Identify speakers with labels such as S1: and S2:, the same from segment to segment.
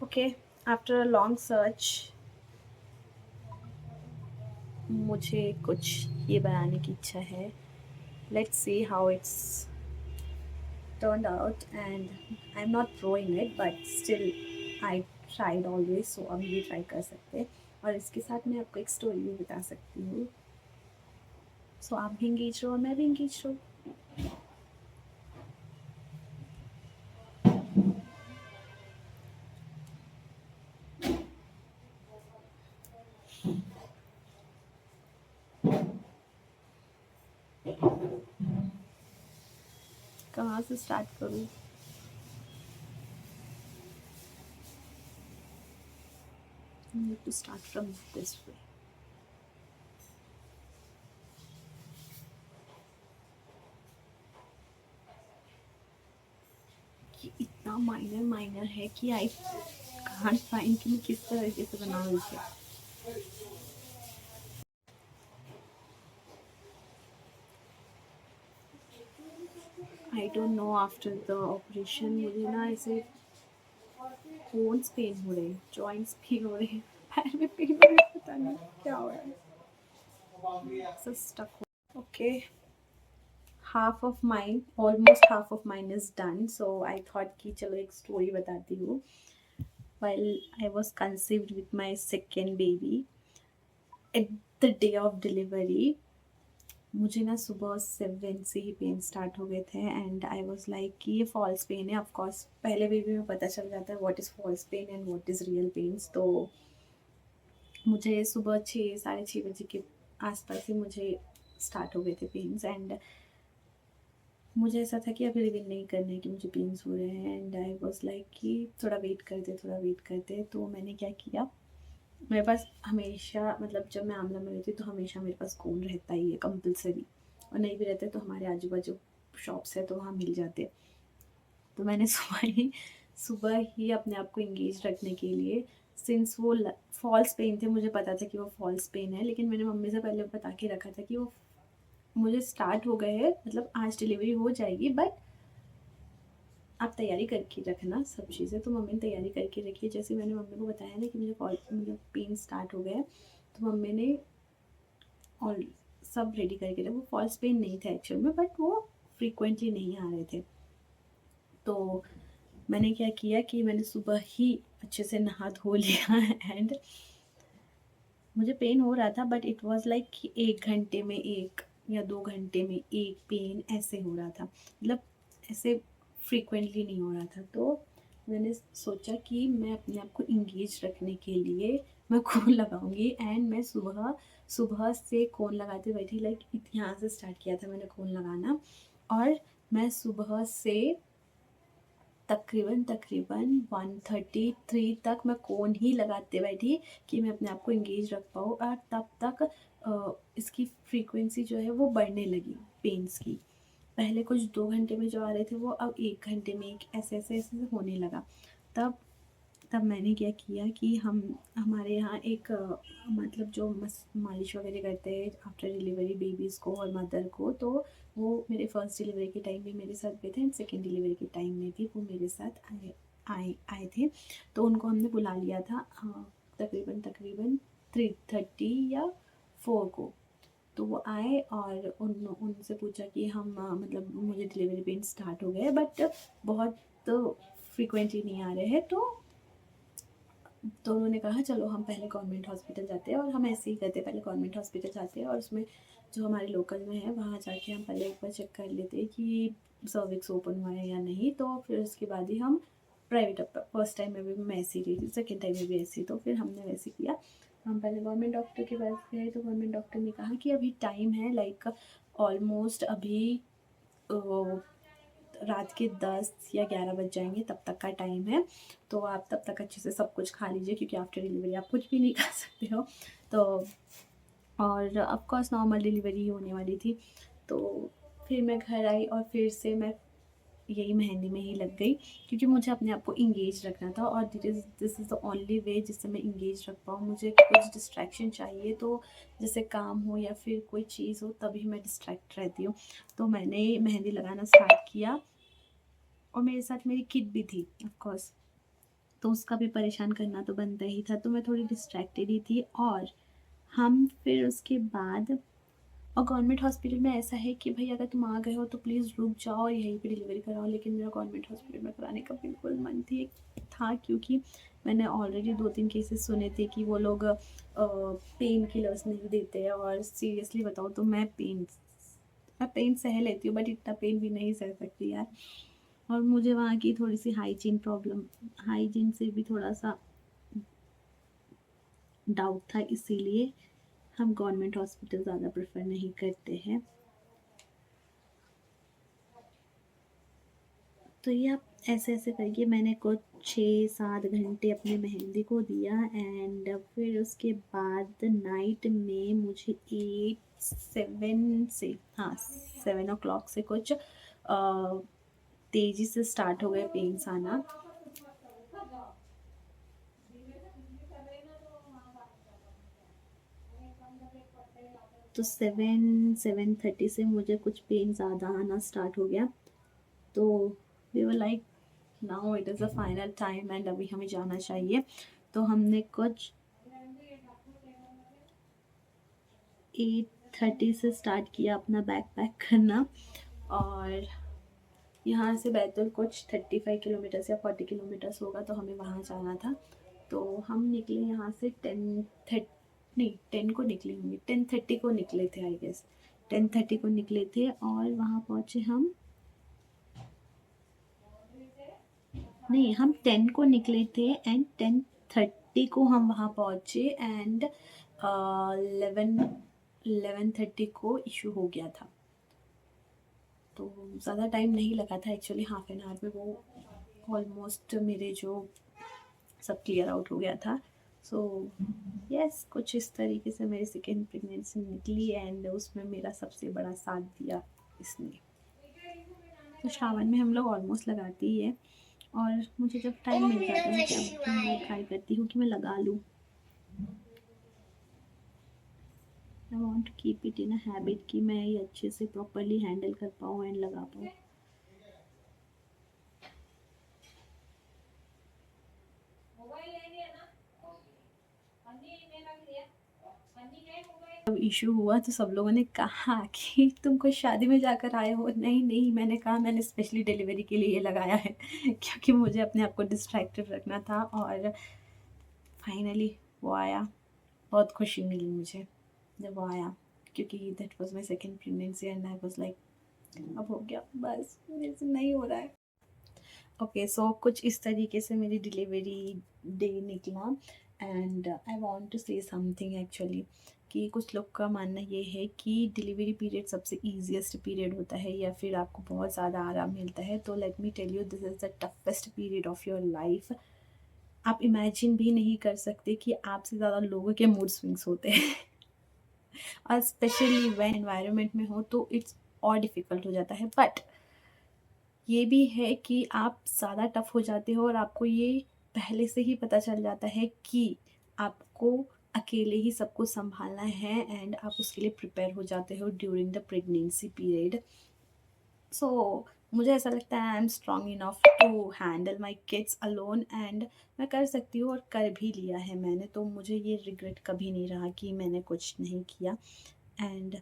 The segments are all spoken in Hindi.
S1: Okay, after a long search मुझे कुछ ये बनाने की इच्छा है. Let's see how it's turned out, and I'm not pro in it, but still I tried always. So अभी भी ट्राई कर सकते हैं. और इसके साथ मैं आपको एक स्टोरी भी बता सकती हूँ. सो आप भी इंगेज रहो और मैं भी इंगेज रहूँ. कहाँ से स्टार्ट करूँ? I need to start from this way. ये इतना माइनर माइनर है कि आई कांट फाइंड कि मैं किस तरीके से बनाऊँ इसे. I don't know after the operation मुझे ना ऐसे बोन्स पेन हो रहे हैं, जॉइंट्स पेन हो रहे हैं, पैर में पेन हो रहे हैं, पता नहीं क्या हो रहा है. So stuck. Okay, almost half of mine is done. So I thought कि चलो एक story बताती हूँ. While I was conceived with my second baby, at the day of delivery, मुझे ना सुबह 7 से ही पेन स्टार्ट हो गए थे. एंड आई वॉज लाइक कि ये फॉल्स पेन है. ऑफकोर्स पहले बेबी में पता चल जाता है what is false pain and what is real pains. तो मुझे सुबह 6 साढ़े 6 बजे के आसपास ही मुझे स्टार्ट हो गए थे पेन्स. एंड मुझे ऐसा था कि अभी रिवील नहीं करना है कि मुझे पेन्स हो रहे हैं. एंड आई वाज लाइक कि थोड़ा वेट करते थोड़ा वेट करते. तो मैंने क्या किया, मेरे पास हमेशा मतलब जब मैं आमला में रहती हूँ तो हमेशा मेरे पास कोन रहता ही है कंपलसरी. और नहीं भी रहते तो हमारे आजू बाजू शॉप्स है तो वहाँ मिल जाते. तो मैंने सुबह ही अपने आप को इंगेज रखने के लिए, सिंस वो फॉल्स पेन थे, मुझे पता था कि वो फॉल्स पेन है, लेकिन मैंने मम्मी से पहले बता के रखा था कि वो मुझे स्टार्ट हो गए हैं, मतलब आज डिलीवरी हो जाएगी, बट आप तैयारी करके रखना सब चीज़ें. तो मम्मी ने तैयारी करके रखी है. जैसे मैंने मम्मी को बताया ना कि मुझे मतलब पेन स्टार्ट हो गया है, तो मम्मी ने और सब रेडी करके रखा. वो फॉल्स पेन नहीं था एक्चुअल में, बट वो फ्रीक्वेंटली नहीं आ रहे थे. तो मैंने क्या किया कि मैंने सुबह ही अच्छे से नहा धो लिया. एंड मुझे पेन हो रहा था, बट इट वाज लाइक कि 1 घंटे में एक या 2 घंटे में एक पेन ऐसे हो रहा था, मतलब ऐसे फ्रीक्वेंटली नहीं हो रहा था. तो मैंने सोचा कि मैं अपने आप को इंगेज रखने के लिए मैं कोन लगाऊंगी. एंड मैं सुबह सुबह से कोन लगाते बैठी, लाइक यहाँ से स्टार्ट किया था मैंने कोन लगाना. और मैं सुबह से तकरीबन तकरीबन 1:33 तक मैं कोन ही लगाते बैठी कि मैं अपने आप को इंगेज रख पाऊँ. और तब तक इसकी फ्रीक्वेंसी जो है वो बढ़ने लगी पेन्स की. पहले कुछ 2 घंटे में जो आ रहे थे वो अब 1 घंटे में एक ऐसे ऐसे ऐसे होने लगा. तब तब मैंने क्या किया कि हमारे यहाँ एक मतलब जो मालिश वगैरह करते हैं आफ्टर डिलीवरी बेबीज़ को और मदर को, तो वो मेरे फर्स्ट डिलीवरी के टाइम में मेरे साथ गए थे. एंड सेकेंड डिलीवरी के टाइम में भी वो मेरे साथ आए आए आए थे. तो उनको हमने बुला लिया था तकरीबन तकरीबन 3:30 या 4 को. तो वो आए और उनसे पूछा कि हम मतलब मुझे डिलीवरी पेन स्टार्ट हो गए, बट बहुत फ्रिक्वेंटली नहीं आ रहे हैं. तो उन्होंने कहा चलो हम पहले गवर्नमेंट हॉस्पिटल जाते हैं. और हम ऐसे ही करते हैं, पहले गवर्नमेंट हॉस्पिटल जाते हैं और उसमें जो हमारे लोकल में है वहाँ जाके हम पहले एक बार चेक कर लेते हैं कि सर्विक्स ओपन हुआ है या नहीं. तो फिर उसके बाद ही हम प्राइवेट, फर्स्ट टाइम में भी मैं ऐसी रही थी, सेकेंड टाइम में भी ऐसी. तो फिर हमने वैसे किया, हम पहले गवर्नमेंट डॉक्टर के पास गए. तो गवर्नमेंट डॉक्टर ने कहा कि अभी टाइम है, लाइक ऑलमोस्ट अभी रात के 10 या 11 बज जाएंगे, तब तक का टाइम है. तो आप तब तक अच्छे से सब कुछ खा लीजिए, क्योंकि आफ्टर डिलीवरी आप कुछ भी नहीं खा सकते हो. तो और ऑफकोर्स नॉर्मल डिलीवरी ही होने वाली थी. तो फिर मैं घर आई और फिर से मैं यही मेहंदी में ही लग गई, क्योंकि मुझे अपने आप को इंगेज रखना था. और this is the only way जिससे मैं इंगेज रख पाऊँ. मुझे कुछ डिस्ट्रैक्शन चाहिए, तो जैसे काम हो या फिर कोई चीज़ हो तभी मैं डिस्ट्रैक्ट रहती हूँ. तो मैंने मेहंदी लगाना स्टार्ट किया और मेरे साथ मेरी किड भी थी ऑफकोर्स. तो उसका भी परेशान करना तो बनता ही था, तो मैं थोड़ी डिस्ट्रैक्टेड ही थी। और हम फिर उसके बाद, और गवर्नमेंट हॉस्पिटल में ऐसा है कि भाई अगर तुम आ गए हो तो प्लीज़ रुक जाओ और यहीं पे डिलीवरी कराओ, लेकिन मेरा गवर्नमेंट हॉस्पिटल में कराने का बिल्कुल मन थी था, क्योंकि मैंने ऑलरेडी 2-3 केसेस सुने थे कि वो लोग पेन किलर्स नहीं देते। और सीरियसली बताऊँ तो मैं पेन सह लेती हूँ, बट इतना पेन भी नहीं सह सकती यार। और मुझे वहाँ की थोड़ी सी हाइजीन से भी थोड़ा सा डाउट था, इसीलिए हम गवर्नमेंट हॉस्पिटल ज़्यादा प्रेफर नहीं करते हैं। तो ये आप ऐसे ऐसे करके मैंने कुछ 6-7 घंटे अपने मेहंदी को दिया। एंड फिर उसके बाद नाइट में मुझे 7 o'clock से कुछ तेज़ी से स्टार्ट हो गए पेन्स आना। तो 7-7:30 से मुझे कुछ पेन ज़्यादा आना स्टार्ट हो गया। तो we were like now it is the final time and अभी हमें जाना चाहिए। तो हमने कुछ 8:30 से स्टार्ट किया अपना बैग पैक करना। और यहाँ से बैतूल कुछ 35 किलोमीटर्स या 40 किलोमीटर्स होगा, तो हमें वहाँ जाना था। तो हम निकले यहाँ से 10 को निकले होंगे, 10:30 को निकले थे आई गेस। 10:30 को निकले थे और वहाँ पहुँचे हम, नहीं, हम 10 को निकले थे एंड 10:30 को हम वहाँ पहुँचे। एंड 11:30 को इशू हो गया था। तो ज़्यादा टाइम नहीं लगा था एक्चुअली, हाफ एन आवर में वो ऑलमोस्ट मेरे जो सब क्लियर आउट हो गया था। सो यस, कुछ इस तरीके से मेरी सेकेंड प्रेगनेंसी निकली एंड उसमें मेरा सबसे बड़ा साथ दिया इसने। तो श्रावण में हम लोग ऑलमोस्ट लगाते ही है, और मुझे जब टाइम मिल जाता है तब मैं ट्राई करती हूँ कि मैं लगा लूँ। I want to keep it in a habit कि मैं ये अच्छे से प्रॉपरली हैंडल कर पाऊँ एंड लगा पाऊँ। जब इशू हुआ तो सब लोगों ने कहा कि तुम कोई शादी में जाकर आए हो। नहीं नहीं, मैंने कहा मैंने स्पेशली डिलीवरी के लिए ये लगाया है क्योंकि मुझे अपने आप को डिस्ट्रैक्टेड रखना था। और फाइनली वो आया, बहुत खुशी मिली मुझे जब वो आया, क्योंकि that was my second pregnancy and I was like अब हो गया, बस मेरे से नहीं हो रहा है। ओके, सो कुछ इस तरीके से मेरी डिलीवरी डे निकला। And I want to say something actually, कि कुछ लोग का मानना ये है कि डिलीवरी पीरियड सबसे ईजीएस्ट पीरियड होता है या फिर आपको बहुत ज़्यादा आराम मिलता है। तो let me tell you, this is the toughest period of your life. आप इमेजिन भी नहीं कर सकते कि आपसे ज़्यादा लोगों के मूड स्विंग्स होते हैं और स्पेशली व्हेन एनवायरनमेंट में हो तो इट्स और डिफ़िकल्ट हो जाता है। बट ये भी है कि आप ज़्यादा टफ हो जाते हो और आपको ये पहले से ही पता चल जाता है कि आपको अकेले ही सब कुछ सँभालना है एंड आप उसके लिए प्रिपेयर हो जाते हो during the pregnancy period. So मुझे ऐसा लगता है I am strong enough to handle my kids alone and मैं कर सकती हूँ और कर भी लिया है मैंने। तो मुझे ये रिग्रेट कभी नहीं रहा कि मैंने कुछ नहीं किया। एंड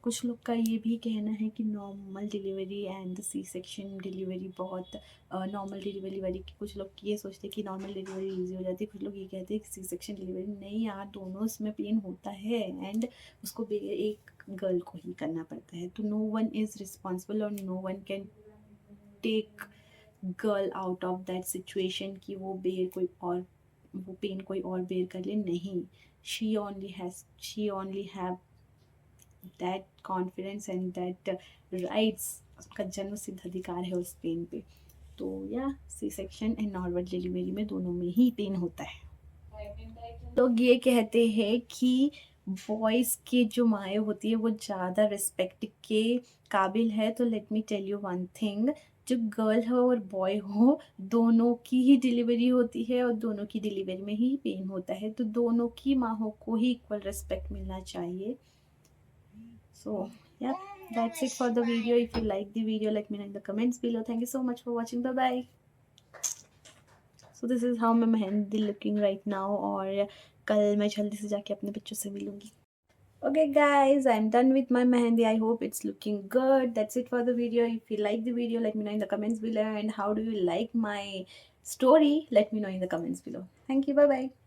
S1: कुछ लोग का ये भी कहना है कि normal delivery and C section delivery बहुत नॉर्मल डिलीवरी वाली, कुछ लोग ये सोचते हैं कि नॉर्मल डिलीवरी इजी हो जाती है, कुछ लोग ये कहते हैं कि सी सेक्शन डिलीवरी नहीं यार, दोनों इसमें पेन होता है एंड उसको एक गर्ल को ही करना पड़ता है। तो नो वन इज़ रिस्पॉन्सिबल और no one can take girl out of that situation कि वो पेन कोई और बेयर कर ले। नहीं, she only have that confidence and that rights, उसका जन्म सिद्ध अधिकार है उस पेन पे। तो या C section and normal delivery में दोनों में ही पेन होता है। लोग ये कहते हैं कि बॉयज़ की जो माएँ होती है वो ज़्यादा रिस्पेक्ट के काबिल है। तो let me tell you one thing, जो गर्ल हो और बॉय हो दोनों की ही डिलीवरी होती है और दोनों की डिलीवरी में ही पेन होता है। तो दोनों की माँओं को ही इक्वल रिस्पेक्ट मिलना चाहिए। So yeah, that's it for the video. If you like the video, let me know in the comments below. Thank you so much for watching. Bye bye. So this is how मैं मेहंदी लुकिंग राइट नाउ, और कल मैं जल्दी से जाके अपने बच्चों से मिलूँगी। Okay guys, I'm done with my mehendi. I hope it's looking good. That's it for the video. If you like the video, let me know in the comments below, and how do you like my story, let me know in the comments below. Thank you. Bye bye.